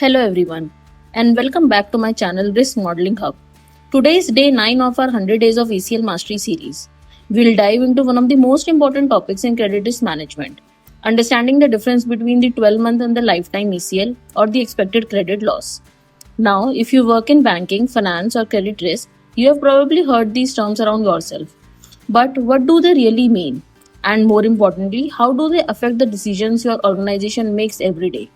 Hello everyone, and welcome back to my channel Risk Modeling Hub. Today is day 9 of our 100 Days of ECL Mastery series. We'll dive into one of the most important topics in credit risk management, understanding the difference between the 12-month and the lifetime ECL or the expected credit loss. Now, if you work in banking, finance, or credit risk, you have probably heard these terms around yourself. But what do they really mean? And more importantly, how do they affect the decisions your organization makes every day?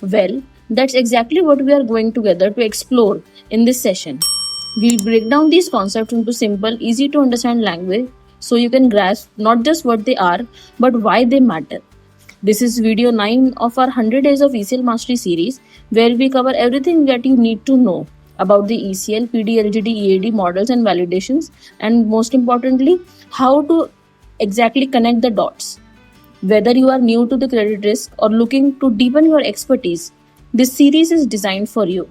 Well, that's exactly what we are going together to explore in this session. We'll break down these concepts into simple, easy to understand language so you can grasp not just what they are, but why they matter. This is video 9 of our 100 Days of ECL Mastery series, where we cover everything that you need to know about the ECL, PD, LGD, EAD models and validations, and most importantly, how to exactly connect the dots. Whether you are new to the credit risk or looking to deepen your expertise, this series is designed for you.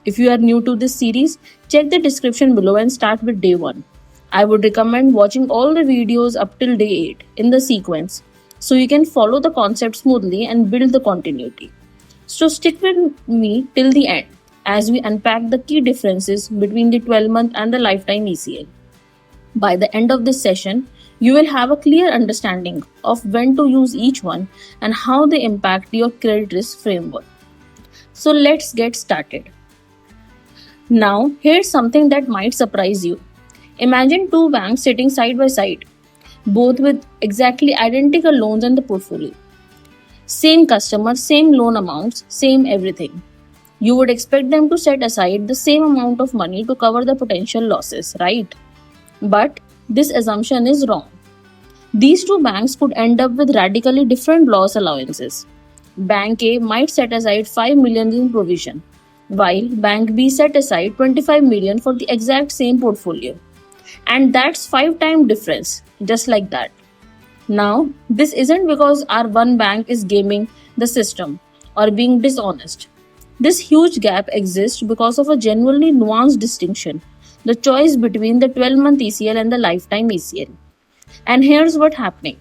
If you are new to this series, check the description below and start with day 1. I would recommend watching all the videos up till day 8 in the sequence so you can follow the concept smoothly and build the continuity. So stick with me till the end as we unpack the key differences between the 12-month and the lifetime ECL. By the end of this session, you will have a clear understanding of when to use each one and how they impact your credit risk framework. So let's get started. Now, here's something that might surprise you. Imagine two banks sitting side by side, both with exactly identical loans in the portfolio. Same customers, same loan amounts, same everything. You would expect them to set aside the same amount of money to cover the potential losses, right? But this assumption is wrong. These two banks could end up with radically different loss allowances. Bank A might set aside 5 million in provision, while Bank B set aside 25 million for the exact same portfolio. And that's 5 times difference, just like that. Now, this isn't because our one bank is gaming the system or being dishonest. This huge gap exists because of a genuinely nuanced distinction, the choice between the 12-month ECL and the lifetime ECL. And here's what's happening.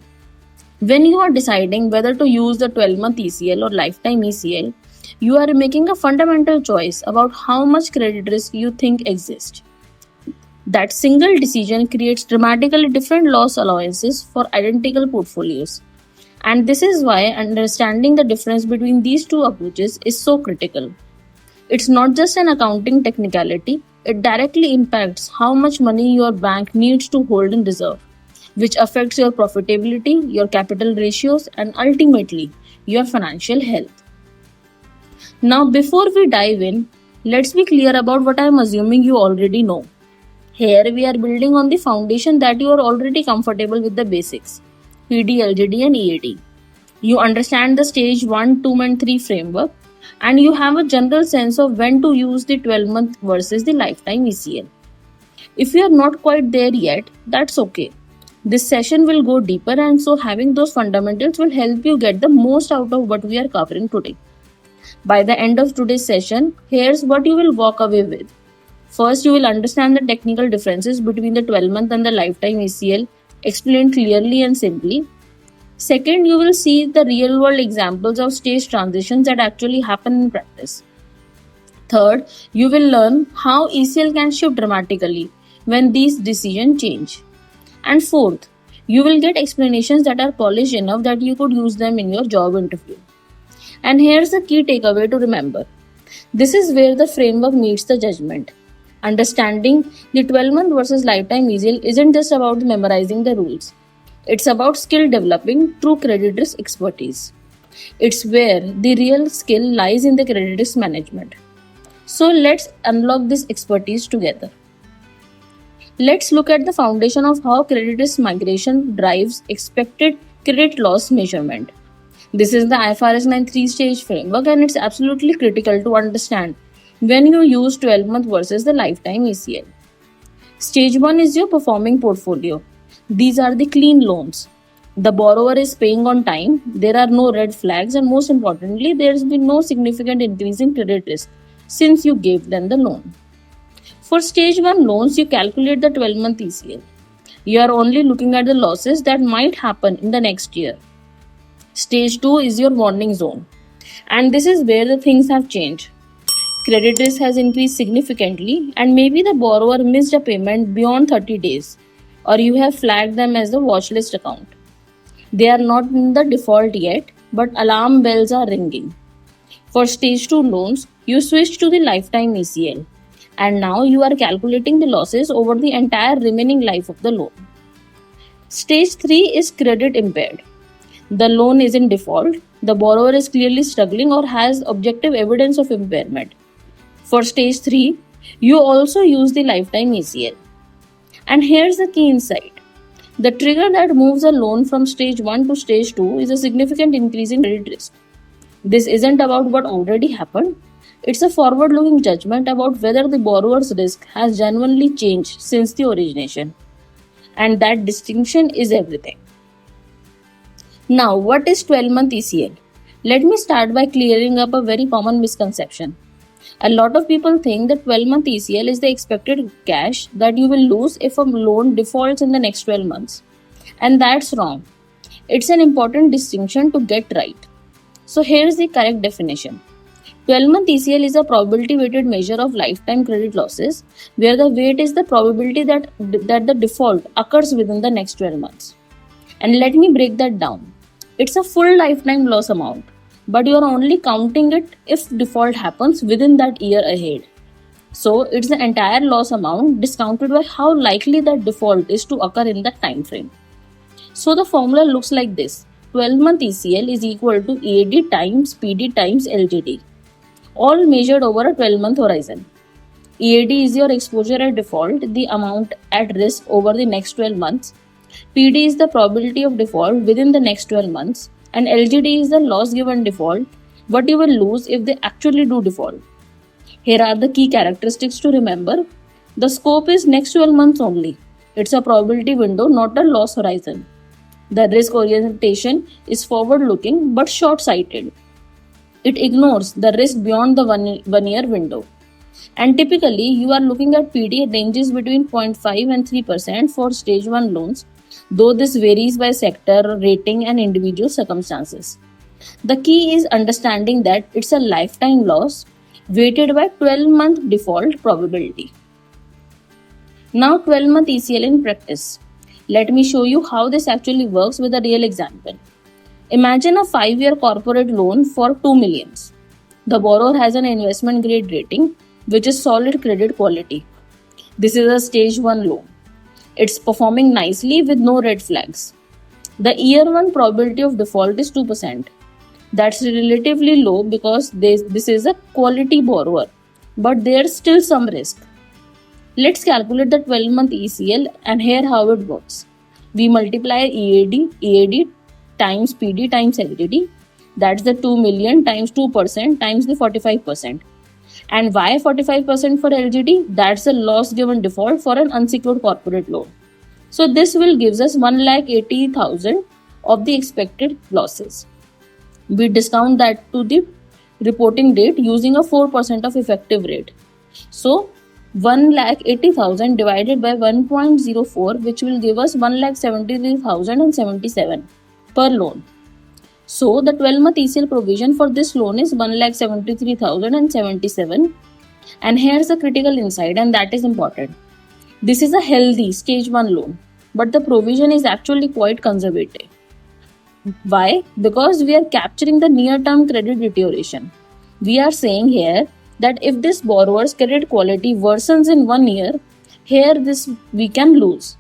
When you are deciding whether to use the 12-month ECL or lifetime ECL, you are making a fundamental choice about how much credit risk you think exists. That single decision creates dramatically different loss allowances for identical portfolios. And this is why understanding the difference between these two approaches is so critical. It's not just an accounting technicality, it directly impacts how much money your bank needs to hold in reserve, which affects your profitability, your capital ratios, and ultimately your financial health. Now, before we dive in, let's be clear about what I am assuming you already know. Here we are building on the foundation that you are already comfortable with the basics, PD, LGD, and EAD. You understand the stage 1, 2, and 3 framework, and you have a general sense of when to use the 12-month versus the lifetime ECL. If you are not quite there yet, that's okay. This session will go deeper, and so having those fundamentals will help you get the most out of what we are covering today. By the end of today's session, here's what you will walk away with. First, you will understand the technical differences between the 12-month and the lifetime ECL explained clearly and simply. Second, you will see the real-world examples of stage transitions that actually happen in practice. Third, you will learn how ECL can shift dramatically when these decisions change. And fourth, you will get explanations that are polished enough that you could use them in your job interview. And here's the key takeaway to remember. This is where the framework meets the judgment. Understanding the 12-month versus lifetime ECL isn't just about memorizing the rules. It's about skill developing through credit risk expertise. It's where the real skill lies in the credit risk management. So let's unlock this expertise together. Let's look at the foundation of how credit risk migration drives expected credit loss measurement. This is the IFRS 9 3-stage framework, and it's absolutely critical to understand when you use 12-month versus the lifetime ECL. Stage 1 is your performing portfolio. These are the clean loans. The borrower is paying on time, there are no red flags, and most importantly, there has been no significant increase in credit risk since you gave them the loan. For stage 1 loans, you calculate the 12-month ECL. You are only looking at the losses that might happen in the next year. Stage 2 is your warning zone. And this is where the things have changed. Credit risk has increased significantly, and maybe the borrower missed a payment beyond 30 days, or you have flagged them as the watchlist account. They are not in the default yet, but alarm bells are ringing. For stage 2 loans, you switch to the lifetime ECL, and now you are calculating the losses over the entire remaining life of the loan. Stage 3 is credit impaired. The loan is in default, the borrower is clearly struggling or has objective evidence of impairment. For stage 3, you also use the lifetime ECL. And here's the key insight. The trigger that moves a loan from stage 1 to stage 2 is a significant increase in credit risk. This isn't about what already happened, it's a forward looking judgment about whether the borrower's risk has genuinely changed since the origination. And that distinction is everything. Now, what is 12-month ECL? Let me start by clearing up a very common misconception. A lot of people think that 12-month ECL is the expected cash that you will lose if a loan defaults in the next 12 months. And that's wrong. It's an important distinction to get right. So here's the correct definition. 12-month ECL is a probability weighted measure of lifetime credit losses, where the weight is the probability that the default occurs within the next 12 months. And let me break that down. It's a full lifetime loss amount, but you are only counting it if default happens within that year ahead. So it's the entire loss amount discounted by how likely that default is to occur in that time frame. So the formula looks like this. 12-month ECL is equal to EAD times PD times LGD, all measured over a 12-month horizon. EAD is your exposure at default, the amount at risk over the next 12 months. PD is the probability of default within the next 12 months. And LGD is the loss given default, what you will lose if they actually do default. Here are the key characteristics to remember. The scope is next 12 months only. It's a probability window, not a loss horizon. The risk orientation is forward looking but short sighted. It ignores the risk beyond the 1 year window. And typically, you are looking at PD ranges between 0.5 and 3% for stage 1 loans, though this varies by sector, rating, and individual circumstances. The key is understanding that it's a lifetime loss weighted by 12-month default probability. Now, 12-month ECL in practice. Let me show you how this actually works with a real example. Imagine a 5-year corporate loan for 2 million. The borrower has an investment grade rating, which is solid credit quality. This is a stage 1 loan. It's performing nicely with no red flags. The year 1 probability of default is 2%. That's relatively low because this is a quality borrower, but there's still some risk. Let's calculate the 12-month ECL, and here how it works. We multiply EAD times PD times LGD. That's the 2 million times 2% times the 45%. And why 45% for LGD? That's the loss given default for an unsecured corporate loan. So this will gives us 1,80,000 of the expected losses. We discount that to the reporting date using a 4% of effective rate. So 1,80,000 divided by 1.04, which will give us 1,73,077 per loan. So the 12-month ECL provision for this loan is 1,73,077. And here's the critical insight, and that is important. This is a healthy stage 1 loan, but the provision is actually quite conservative. Why? Because we are capturing the near-term credit deterioration. We are saying here that if this borrower's credit quality worsens in 1 year, here this we can lose.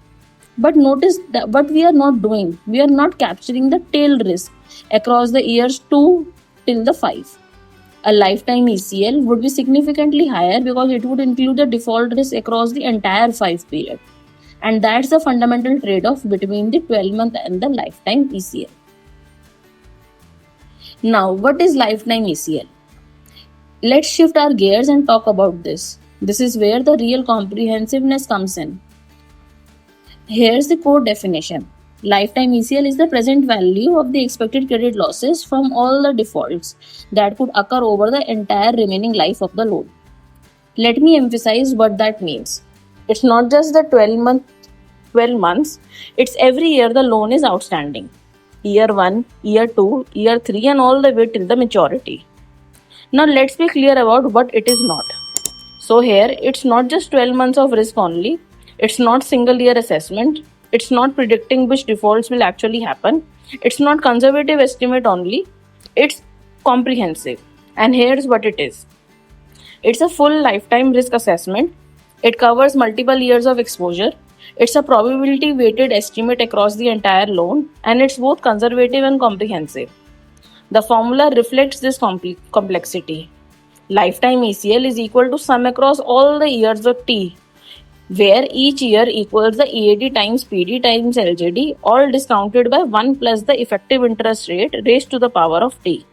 But notice that what we are not doing. We are not capturing the tail risk across the years 2 till the 5. A lifetime ECL would be significantly higher because it would include the default risk across the entire 5 period. And that's the fundamental trade-off between the 12-month and the lifetime ECL. Now, what is lifetime ECL? Let's shift our gears and talk about this. This is where the real comprehensiveness comes in. Here's the core definition. Lifetime ECL is the present value of the expected credit losses from all the defaults that could occur over the entire remaining life of the loan. Let me emphasize what that means. It's not just the 12 months, it's every year the loan is outstanding. Year 1, year 2, year 3, and all the way till the maturity. Now let's be clear about what it is not. So here it's not just 12 months of risk only. It's not single year assessment. It's not predicting which defaults will actually happen. It's not conservative estimate only. It's comprehensive. And here's what it is. It's a full lifetime risk assessment. It covers multiple years of exposure. It's a probability weighted estimate across the entire loan, and it's both conservative and comprehensive. The formula reflects this complexity. Lifetime ECL is equal to sum across all the years of T, where each year equals the EAD times PD times LGD, all discounted by 1 plus the effective interest rate raised to the power of T.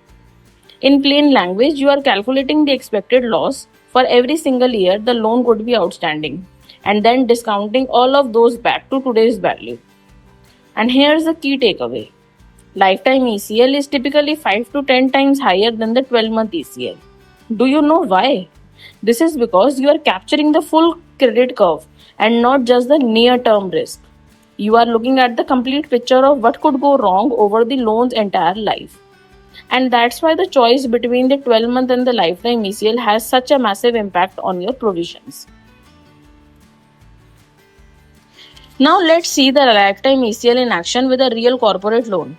In plain language, you are calculating the expected loss for every single year the loan could be outstanding, and then discounting all of those back to today's value. And here's the key takeaway. Lifetime ECL is typically 5 to 10 times higher than the 12-month ECL. Do you know why? This is because you are capturing the full credit curve and not just the near-term risk. You are looking at the complete picture of what could go wrong over the loan's entire life. And that's why the choice between the 12-month and the lifetime ECL has such a massive impact on your provisions. Now let's see the lifetime ECL in action with a real corporate loan.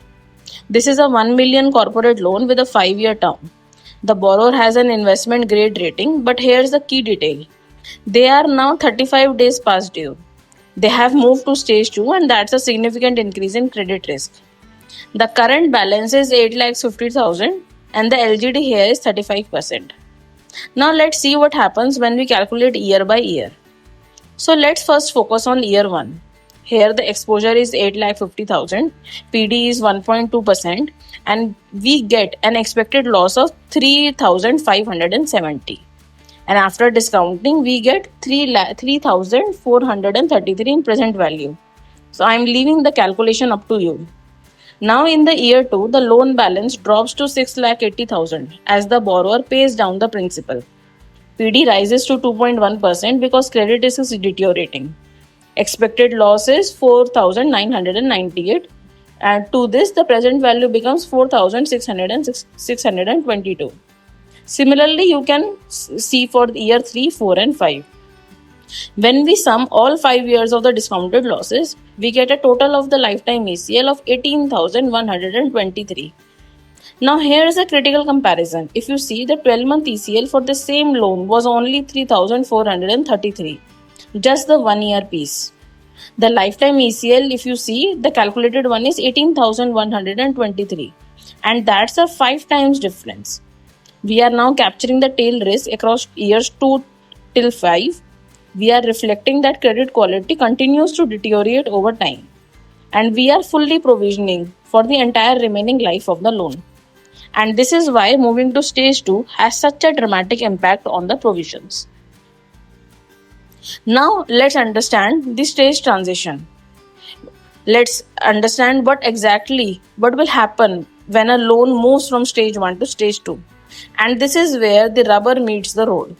This is a 1 million corporate loan with a 5-year term. The borrower has an investment grade rating, but here's the key detail. They are now 35 days past due. They have moved to stage 2, and that's a significant increase in credit risk. The current balance is 8,50,000 and the LGD here is 35%. Now let's see what happens when we calculate year by year. So let's first focus on year 1. Here the exposure is 8,50,000, PD is 1.2%, and we get an expected loss of 3,570. And after discounting, we get 3,433 in present value. So I'm leaving the calculation up to you. Now in the year 2, the loan balance drops to 6,80,000 as the borrower pays down the principal. PD rises to 2.1% because credit risk is deteriorating. Expected loss is 4,998, and to this the present value becomes 4,622. Similarly, you can see for year 3, 4 and 5. When we sum all 5 years of the discounted losses, we get a total of the lifetime ECL of 18,123. Now here is a critical comparison. If you see, the 12-month ECL for the same loan was only 3,433, just the 1 year piece. The lifetime ECL, if you see, the calculated one is 18,123, and that's a 5 times difference. We are now capturing the tail risk across years 2 till 5. We are reflecting that credit quality continues to deteriorate over time, and we are fully provisioning for the entire remaining life of the loan. And this is why moving to stage 2 has such a dramatic impact on the provisions. Now let's understand the stage transition. Let's understand what will happen when a loan moves from stage 1 to stage 2. And this is where the rubber meets the road.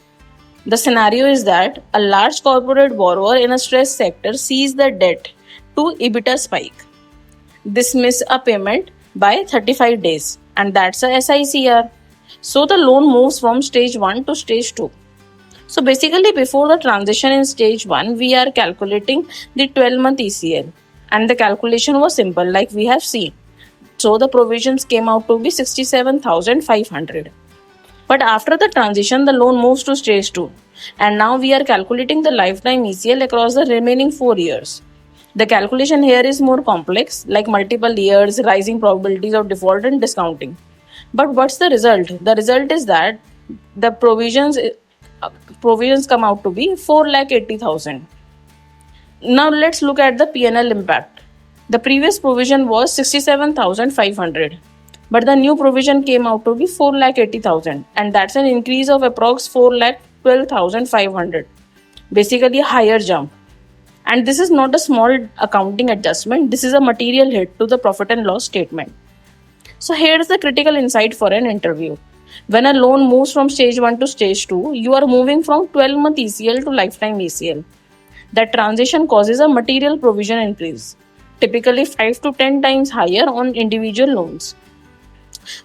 The scenario is that a large corporate borrower in a stressed sector sees the debt to EBITDA spike, dismiss a payment by 35 days, and that's a SICR. So the loan moves from stage 1 to stage 2. So basically, before the transition in stage 1, we are calculating the 12-month ECL, and the calculation was simple, like we have seen. So the provisions came out to be 67,500. But after the transition, the loan moves to stage 2, and now we are calculating the lifetime ECL across the remaining 4 years. The calculation here is more complex, like multiple years, rising probabilities of default and discounting. But what's the result? The result is that the provisions come out to be 4,80,000. Now let's look at the P&L impact. The previous provision was 67,500, but the new provision came out to be 4,80,000, and that's an increase of approx 4,12,500. Basically a higher jump. And this is not a small accounting adjustment, this is a material hit to the profit and loss statement. So here is the critical insight for an interview. When a loan moves from stage 1 to stage 2, you are moving from 12-month ECL to lifetime ECL. That transition causes a material provision increase, typically 5 to 10 times higher on individual loans.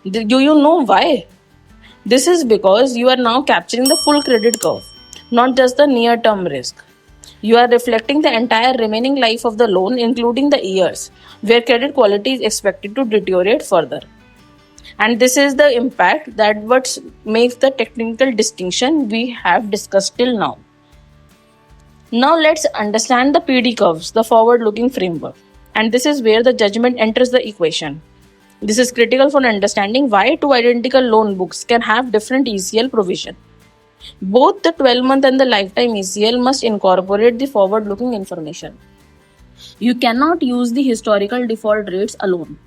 Do you know why? This is because you are now capturing the full credit curve, not just the near term risk. You are reflecting the entire remaining life of the loan, including the years where credit quality is expected to deteriorate further. And this is the impact that what makes the technical distinction we have discussed till now. Now let's understand the PD curves, the forward looking framework. And this is where the judgment enters the equation. This is critical for understanding why two identical loan books can have different ECL provision. Both the 12-month and the lifetime ECL must incorporate the forward looking information. You cannot use the historical default rates alone.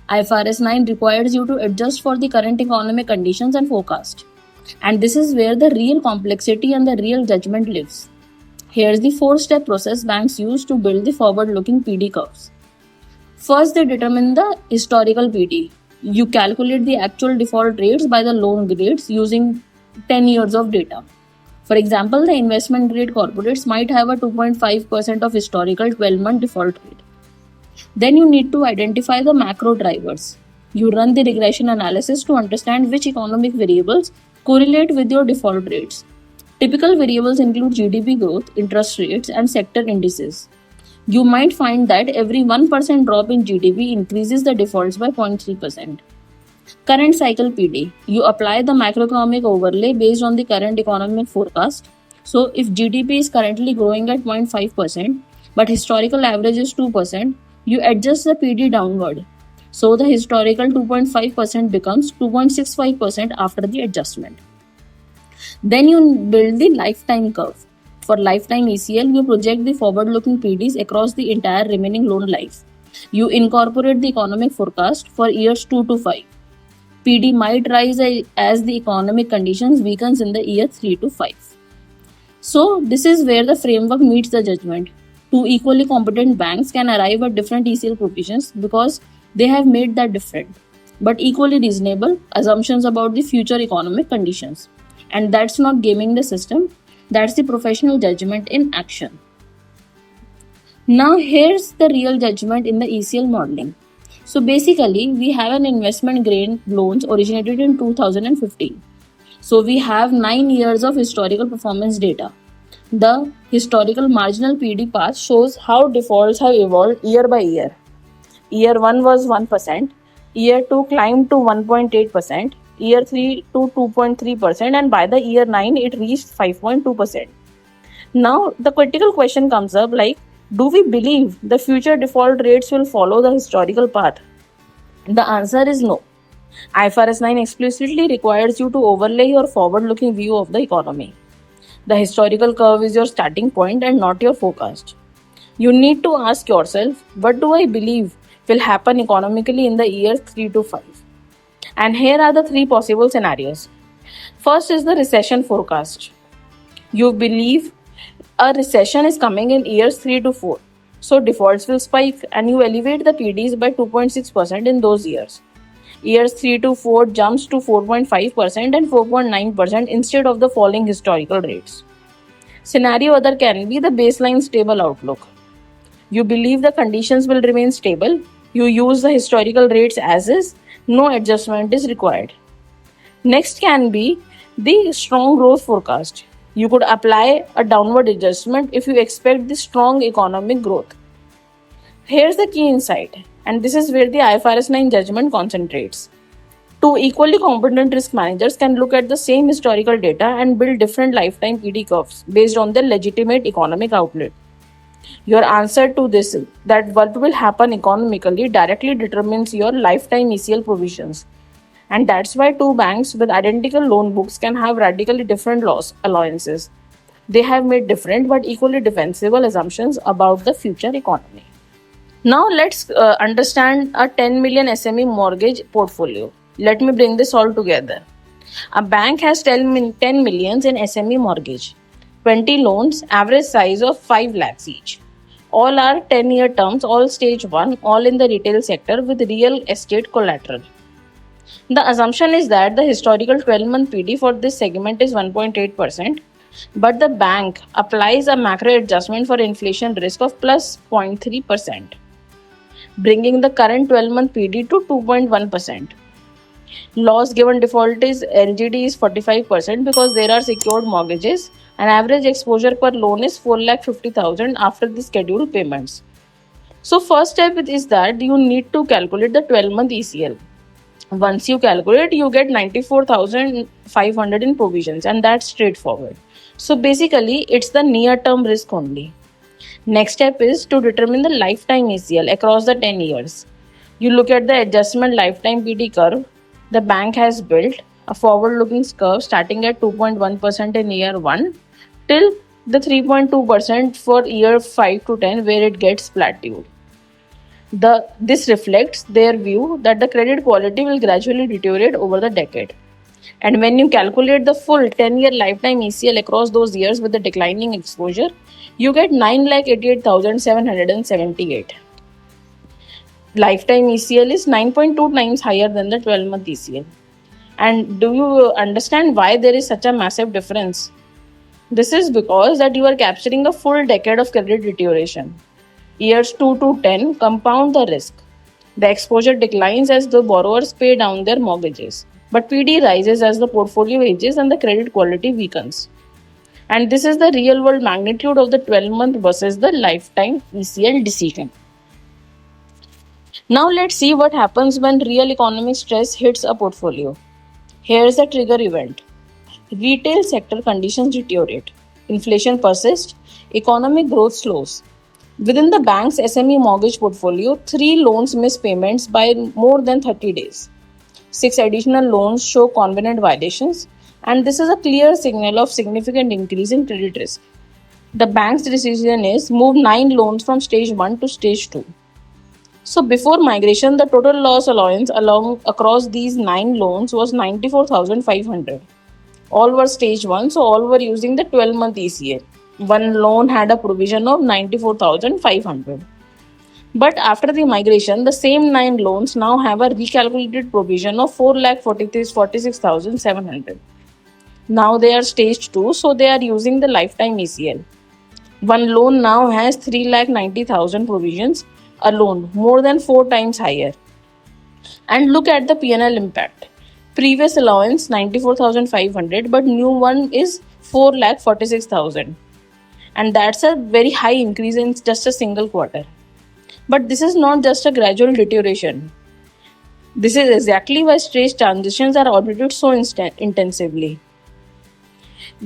IFRS 9 requires you to adjust for the current economic conditions and forecast. And this is where the real complexity and the real judgment lives. Here's the 4-step process banks use to build the forward-looking PD curves. First, they determine the historical PD. You calculate the actual default rates by the loan grades using 10 years of data. For example, the investment grade corporates might have a 2.5% of historical 12-month default rate. Then you need to identify the macro drivers. You run the regression analysis to understand which economic variables correlate with your default rates. Typical variables include GDP growth, interest rates, and sector indices. You might find that every 1% drop in GDP increases the defaults by 0.3%. Current cycle PD. You apply the macroeconomic overlay based on the current economic forecast. So, if GDP is currently growing at 0.5%, but historical average is 2%, you adjust the PD downward. So, the historical 2.5% becomes 2.65% after the adjustment. Then you build the lifetime curve. For lifetime ECL, you project the forward-looking PDs across the entire remaining loan life. You incorporate the economic forecast for years 2 to 5. PD might rise as the economic conditions weakens in the year 3 to 5. So, this is where the framework meets the judgment. Two equally competent banks can arrive at different ECL provisions because they have made that different, but equally reasonable assumptions about the future economic conditions. And that's not gaming the system, that's the professional judgment in action. Now, here's the real judgment in the ECL modeling. So, basically, we have an investment grade loans originated in 2015. So, we have 9 years of historical performance data. The historical marginal PD path shows how defaults have evolved year by year. Year 1 was 1%, year 2 climbed to 1.8%, year 3 to 2.3%, and by the year 9 it reached 5.2%. Now the critical question comes up like, do we believe the future default rates will follow the historical path? The answer is no. IFRS 9 explicitly requires you to overlay your forward-looking view of the economy. The historical curve is your starting point and not your forecast. You need to ask yourself, what do I believe will happen economically in the years 3 to 5? And here are the 3 possible scenarios. First is the recession forecast. You believe a recession is coming in years 3 to 4. So defaults will spike and you elevate the PDs by 2.6% in those years. Years 3 to 4 jumps to 4.5% and 4.9% instead of the falling historical rates. Scenario other can be the baseline stable outlook. You believe the conditions will remain stable. You use the historical rates as is. No adjustment is required. Next can be the strong growth forecast. You could apply a downward adjustment if you expect the strong economic growth. Here's the key insight, and this is where the IFRS 9 judgment concentrates. Two equally competent risk managers can look at the same historical data and build different lifetime PD curves based on their legitimate economic outlet. Your answer to this is that what will happen economically directly determines your lifetime ECL provisions. And that's why two banks with identical loan books can have radically different loss allowances. They have made different but equally defensible assumptions about the future economy. Now let's understand a 10 million SME mortgage portfolio. Let me bring this all together. A bank has 10 millions in SME mortgage, 20 loans, average size of 5 lakhs each. All are 10-year terms, all stage 1, all in the retail sector with real estate collateral. The assumption is that the historical 12-month PD for this segment is 1.8%, but the bank applies a macro adjustment for inflation risk of plus 0.3%, bringing the current 12-month PD to 2.1%. Loss given default is LGD is 45% because there are secured mortgages, and average exposure per loan is 4,50,000 after the scheduled payments. So first step is that you need to calculate the 12-month ECL. Once you calculate, you get 94,500 in provisions, and that's straightforward. So basically, it's the near term risk only. Next step is to determine the lifetime ECL across the 10 years. You look at the adjustment lifetime PD curve. The bank has built a forward looking curve starting at 2.1% in year 1 till the 3.2% for year 5 to 10, where it gets plateaued. This reflects their view that the credit quality will gradually deteriorate over the decade. And when you calculate the full 10-year lifetime ECL across those years with the declining exposure, you get 9,88,778. Lifetime ECL is 9.2 times higher than the 12-month ECL. And do you understand why there is such a massive difference? This is because that you are capturing a full decade of credit deterioration. Years 2 to 10 compound the risk. The exposure declines as the borrowers pay down their mortgages, but PD rises as the portfolio ages and the credit quality weakens. And this is the real world magnitude of the 12-month versus the lifetime ECL decision. Now let's see what happens when real economic stress hits a portfolio. Here's the trigger event. Retail sector conditions deteriorate. Inflation persists. Economic growth slows. Within the bank's SME mortgage portfolio, 3 loans miss payments by more than 30 days. 6 additional loans show covenant violations, and this is a clear signal of significant increase in credit risk. The bank's decision is move 9 loans from stage 1 to stage 2. So before migration, the total loss allowance across these 9 loans was 94,500. All were stage 1, so all were using the 12-month ECL. One loan had a provision of 94,500. But after the migration, the same 9 loans now have a recalculated provision of 4,46,700. Now they are stage 2, so they are using the lifetime ECL. One loan now has 3,90,000 provisions alone, more than 4 times higher. And look at the PNL impact. Previous allowance 94,500, but new one is 4,46,000. And that's a very high increase in just a single quarter. But this is not just a gradual deterioration. This is exactly why stress transitions are audited so intensively.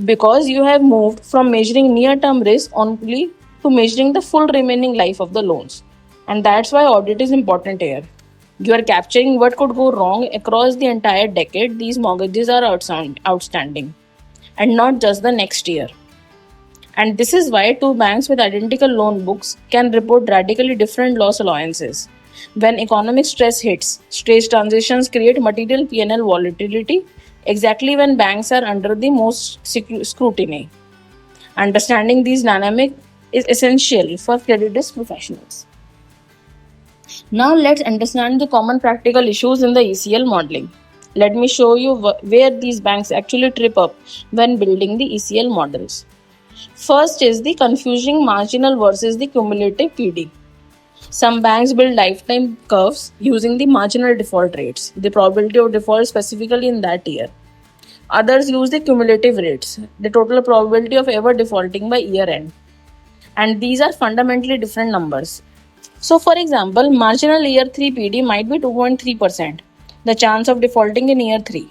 Because you have moved from measuring near-term risk only to measuring the full remaining life of the loans. And that's why audit is important here. You are capturing what could go wrong across the entire decade these mortgages are outstanding, and not just the next year. And this is why 2 banks with identical loan books can report radically different loss allowances. When economic stress hits, stress transitions create material PNL volatility exactly when banks are under the most scrutiny. Understanding these dynamics is essential for credit risk professionals. Now let's understand the common practical issues in the ECL modeling. Let me show you where these banks actually trip up when building the ECL models. First is the confusing marginal versus the cumulative PD. Some banks build lifetime curves using the marginal default rates, the probability of default specifically in that year. Others use the cumulative rates, the total probability of ever defaulting by year end. And these are fundamentally different numbers. So for example, marginal year 3 PD might be 2.3%, the chance of defaulting in year 3.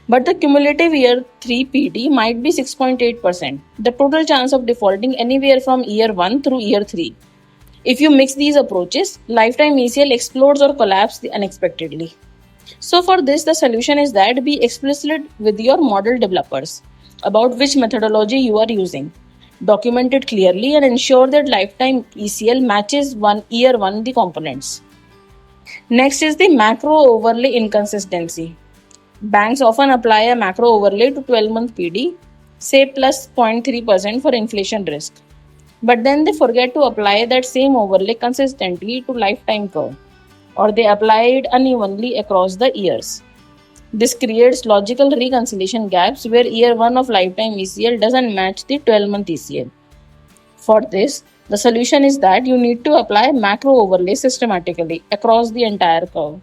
But the cumulative year 3 PD might be 6.8%, the total chance of defaulting anywhere from year 1 through year 3. If you mix these approaches, lifetime ECL explodes or collapses unexpectedly. So for this, the solution is that be explicit with your model developers about which methodology you are using. Document it clearly and ensure that lifetime ECL matches year 1 the components. Next is the macro overlay inconsistency. Banks often apply a macro overlay to 12-month PD, say plus 0.3% for inflation risk. But then they forget to apply that same overlay consistently to lifetime curve, or they apply it unevenly across the years. This creates logical reconciliation gaps where year 1 of lifetime ECL doesn't match the 12-month ECL. For this, the solution is that you need to apply macro overlay systematically across the entire curve.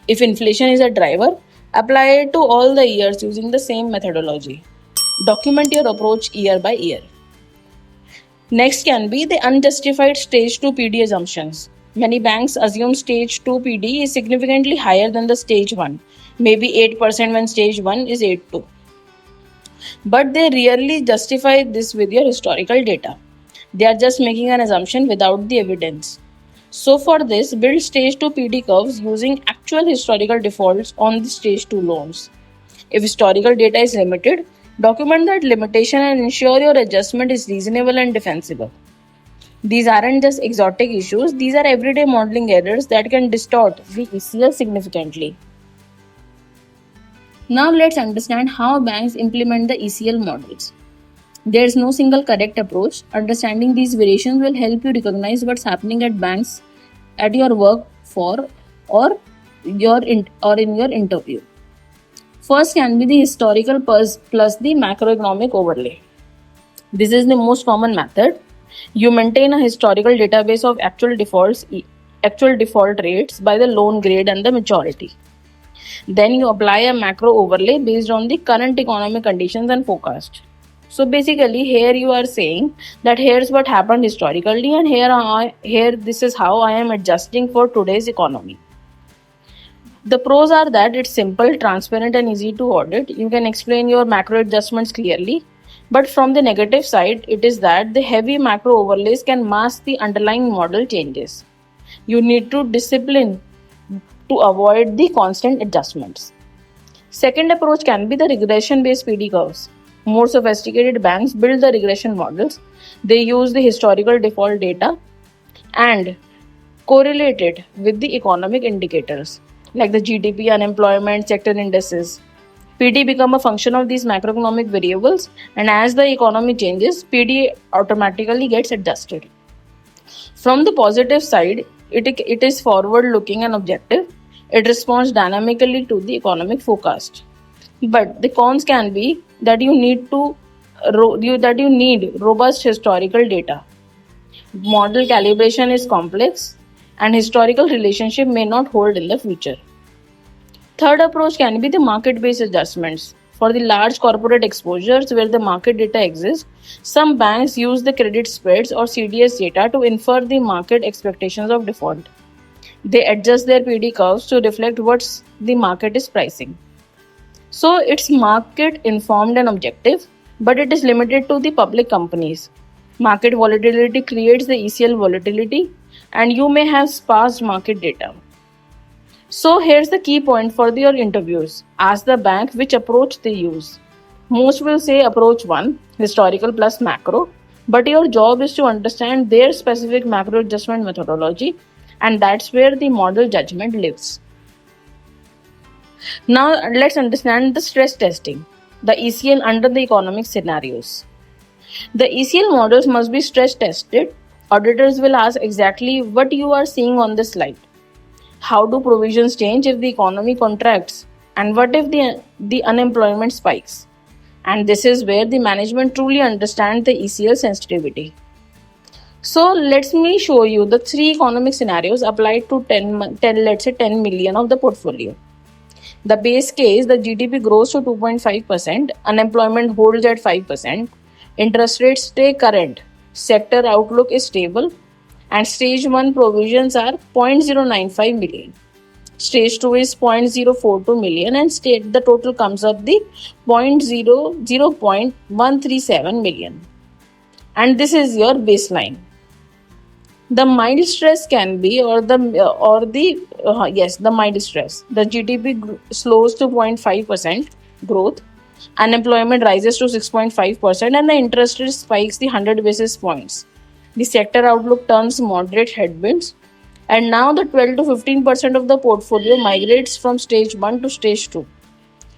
If inflation is a driver, apply it to all the years using the same methodology. Document your approach year by year. Next can be the unjustified stage 2 PD assumptions. Many banks assume stage 2 PD is significantly higher than the stage 1, maybe 8% when stage 1 is 8.2. But they rarely justify this with your historical data. They are just making an assumption without the evidence. So for this, build stage 2 PD curves using actual historical defaults on the stage 2 loans. If historical data is limited, document that limitation and ensure your adjustment is reasonable and defensible. These aren't just exotic issues, these are everyday modeling errors that can distort the ECL significantly. Now let's understand how banks implement the ECL models. There is no single correct approach. Understanding these variations will help you recognize what's happening at banks at your work for or in your interview. First can be the historical plus the macroeconomic overlay. This is the most common method. You maintain a historical database of actual default rates by the loan grade and the maturity. Then you apply a macro overlay based on the current economic conditions and forecast. So basically here you are saying that here's what happened historically and here this is how I am adjusting for today's economy. The pros are that it's simple, transparent and easy to audit. You can explain your macro adjustments clearly. But from the negative side, it is that the heavy macro overlays can mask the underlying model changes. You need to discipline to avoid the constant adjustments. Second approach can be the regression-based PD curves. More sophisticated banks build the regression models. They use the historical default data and correlate it with the economic indicators like the GDP, unemployment, sector indices. PD become a function of these macroeconomic variables, and as the economy changes, PD automatically gets adjusted. From the positive side, it is forward-looking and objective. It responds dynamically to the economic forecast. But the cons can be that you need robust historical data. Model calibration is complex, and historical relationship may not hold in the future. Third approach can be the market-based adjustments. For the large corporate exposures where the market data exists, some banks use the credit spreads or CDS data to infer the market expectations of default. They adjust their PD curves to reflect what the market is pricing. So it's market informed and objective, but it is limited to the public companies. Market volatility creates the ECL volatility, and you may have sparse market data. So here's the key point for your interviews. Ask the bank which approach they use. Most will say approach 1, historical plus macro, but your job is to understand their specific macro adjustment methodology, and that's where the model judgment lives. Now let's understand the stress testing, the ECL under the economic scenarios. The ECL models must be stress tested. Auditors will ask exactly what you are seeing on this slide. How do provisions change if the economy contracts? And what if the unemployment spikes? And this is where the management truly understands the ECL sensitivity. So let me show you the 3 economic scenarios applied to 10 million of the portfolio. The base case, the GDP grows to 2.5%, unemployment holds at 5%, interest rates stay current, sector outlook is stable, and stage 1 provisions are 0.095 million. Stage 2 is 0.042 million and the total comes up the 0.137 million. And this is your baseline. The mild stress can be the mild stress. The GDP slows to 0.5% growth, unemployment rises to 6.5%, and the interest rate spikes the 100 basis points. The sector outlook turns moderate headwinds, and now the 12 to 15% of the portfolio migrates from stage 1 to stage 2.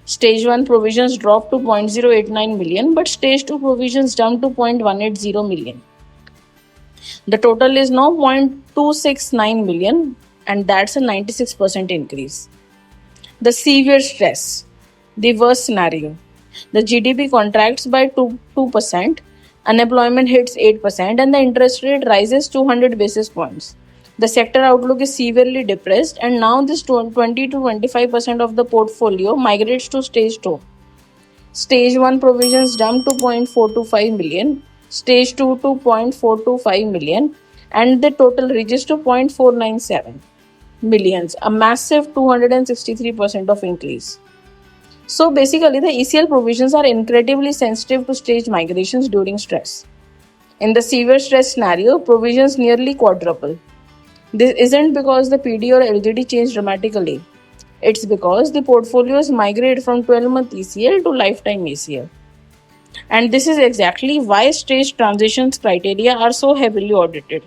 Stage 1 provisions drop to 0.089 million, but stage 2 provisions jump to 0.180 million. The total is now 0.269 million, and that's a 96% increase. The severe stress, the worst scenario. The GDP contracts by 2%, unemployment hits 8%, and the interest rate rises 200 basis points. The sector outlook is severely depressed, and now this 20 to 25% of the portfolio migrates to stage 2. Stage 1 provisions jump to 0.425 million, stage 2 to 0.425 million, and the total reaches to 0.497 millions, a massive 263% of increase. So basically, the ECL provisions are incredibly sensitive to stage migrations during stress. In the severe stress scenario, provisions nearly quadruple. This isn't because the PD or LGD change dramatically. It's because the portfolios migrate from 12-month ECL to lifetime ECL. And this is exactly why stage transitions criteria are so heavily audited.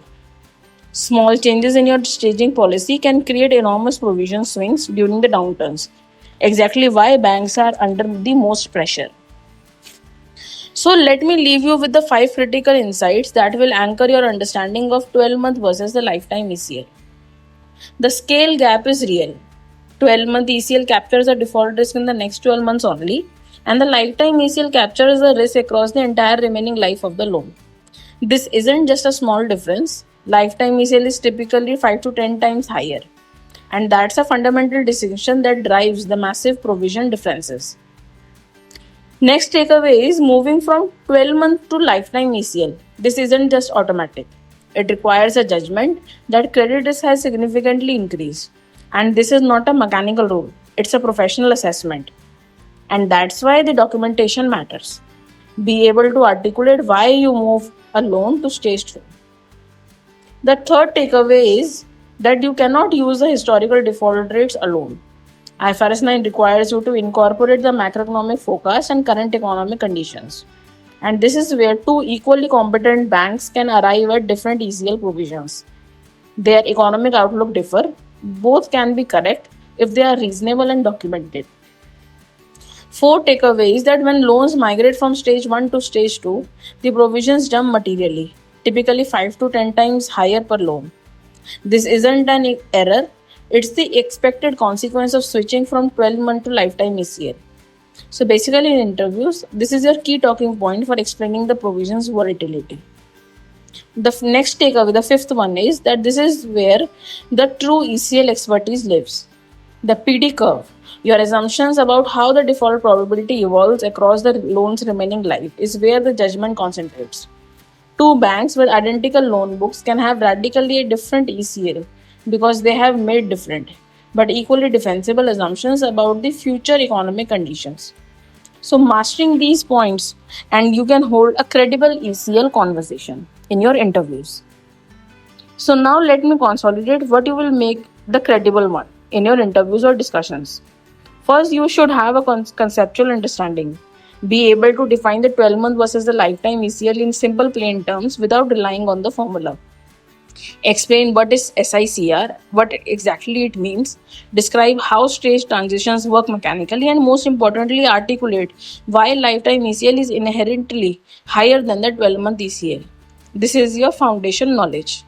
Small changes in your staging policy can create enormous provision swings during the downturns. Exactly why banks are under the most pressure. So let me leave you with the 5 critical insights that will anchor your understanding of 12-month versus the lifetime ECL. The scale gap is real. 12-month ECL captures a default risk in the next 12 months only, and the lifetime ECL captures the risk across the entire remaining life of the loan. This isn't just a small difference. Lifetime ECL is typically 5 to 10 times higher. And that's a fundamental distinction that drives the massive provision differences. Next takeaway is moving from 12-month to lifetime ECL. This isn't just automatic. It requires a judgment that credit risk has significantly increased. And this is not a mechanical rule, it's a professional assessment. And that's why the documentation matters. Be able to articulate why you move a loan to stage 2. The third takeaway is that you cannot use the historical default rates alone. IFRS 9 requires you to incorporate the macroeconomic forecast and current economic conditions. And this is where two equally competent banks can arrive at different ECL provisions. Their economic outlook differ. Both can be correct if they are reasonable and documented. Fourth takeaway is that when loans migrate from stage 1 to stage 2, the provisions jump materially, typically 5 to 10 times higher per loan. This isn't an error, it's the expected consequence of switching from 12-month to lifetime ECL. So basically in interviews, this is your key talking point for explaining the provision's volatility. The next takeaway, the fifth one, is that this is where the true ECL expertise lives. The PD curve, your assumptions about how the default probability evolves across the loan's remaining life, is where the judgment concentrates. Two banks with identical loan books can have radically different ECL because they have made different but equally defensible assumptions about the future economic conditions. So, mastering these points, and you can hold a credible ECL conversation in your interviews. So, now let me consolidate what you will make the credible one in your interviews or discussions. First, you should have a conceptual understanding. Be able to define the 12-month versus the lifetime ECL in simple plain terms without relying on the formula. Explain what is SICR, what exactly it means, describe how stage transitions work mechanically, and most importantly, articulate why lifetime ECL is inherently higher than the 12-month ECL. This is your foundation knowledge.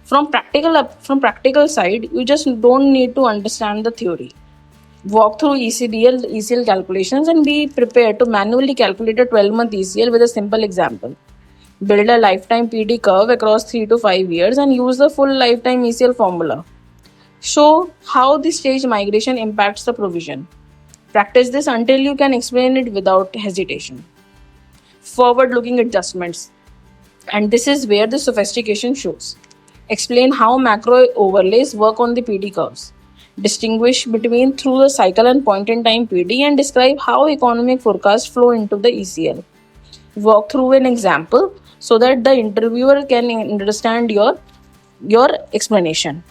From practical side, you just don't need to understand the theory. Walk through ECL calculations and be prepared to manually calculate a 12-month ECL with a simple example. Build a lifetime PD curve across 3 to 5 years and use the full lifetime ECL formula. Show how the stage migration impacts the provision. Practice this until you can explain it without hesitation. Forward-looking adjustments. And this is where the sophistication shows. Explain how macro overlays work on the PD curves. Distinguish between through the cycle and point-in-time PD and describe how economic forecasts flow into the ECL. Walk through an example so that the interviewer can understand your explanation.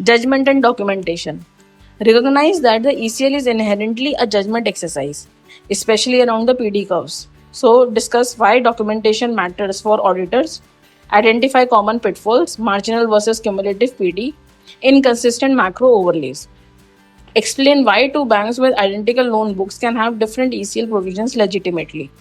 Judgment and documentation. Recognize that the ECL is inherently a judgment exercise, especially around the PD curves. So discuss why documentation matters for auditors. Identify common pitfalls, marginal versus cumulative PD, inconsistent macro overlays. Explain why two banks with identical loan books can have different ECL provisions legitimately.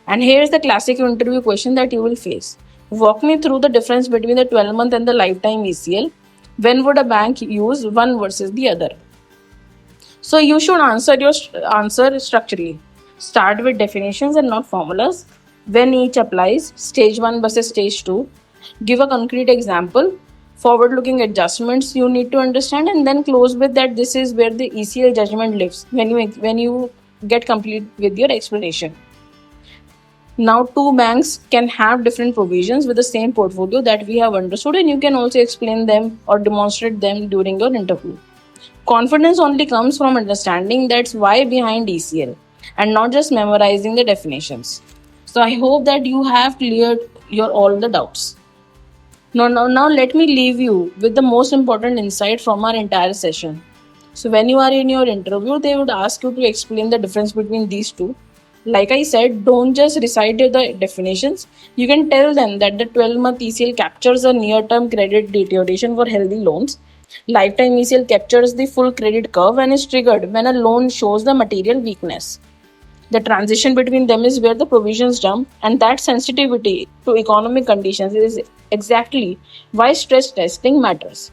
And here's the classic interview question that you will face. Walk me through the difference between the 12-month and the lifetime ECL. When would a bank use one versus the other? So you should answer structurally. Start with definitions and not formulas. When each applies, stage 1 versus stage 2. Give a concrete example. Forward looking adjustments you need to understand, and then close with that this is where the ECL judgment lives when you get complete with your explanation. Now, two banks can have different provisions with the same portfolio that we have understood, and you can also explain them or demonstrate them during your interview. Confidence only comes from understanding that's why behind ECL and not just memorizing the definitions. So I hope that you have cleared your all the doubts. Now let me leave you with the most important insight from our entire session. So when you are in your interview, they would ask you to explain the difference between these two. Like I said, don't just recite the definitions. You can tell them that the 12-month ECL captures a near-term credit deterioration for healthy loans. Lifetime ECL captures the full credit curve and is triggered when a loan shows the material weakness. The transition between them is where the provisions jump, and that sensitivity to economic conditions is exactly why stress testing matters.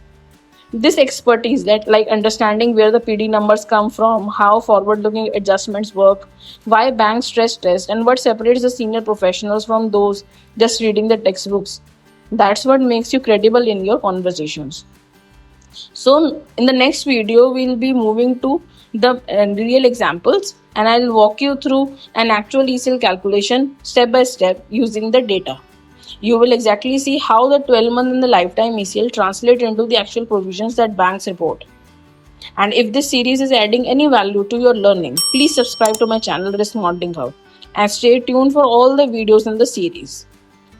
This expertise, that like understanding where the PD numbers come from, how forward looking adjustments work, why banks stress test, and what separates the senior professionals from those just reading the textbooks, that's what makes you credible in your conversations. So, in the next video, we'll be moving to the real examples, and I'll walk you through an actual ECL calculation step by step using the data. You will exactly see how the 12-month and the lifetime ECL translate into the actual provisions that banks report. And if this series is adding any value to your learning, please subscribe to my channel Risk Modeling Hub and stay tuned for all the videos in the series.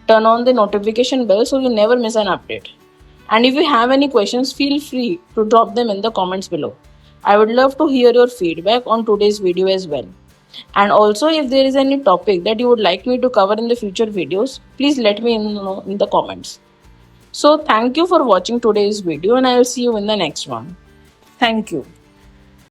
Turn on the notification bell so you never miss an update. And if you have any questions, feel free to drop them in the comments below. I would love to hear your feedback on today's video as well. And also, if there is any topic that you would like me to cover in the future videos, please let me know in the comments. So, thank you for watching today's video, and I will see you in the next one. Thank you.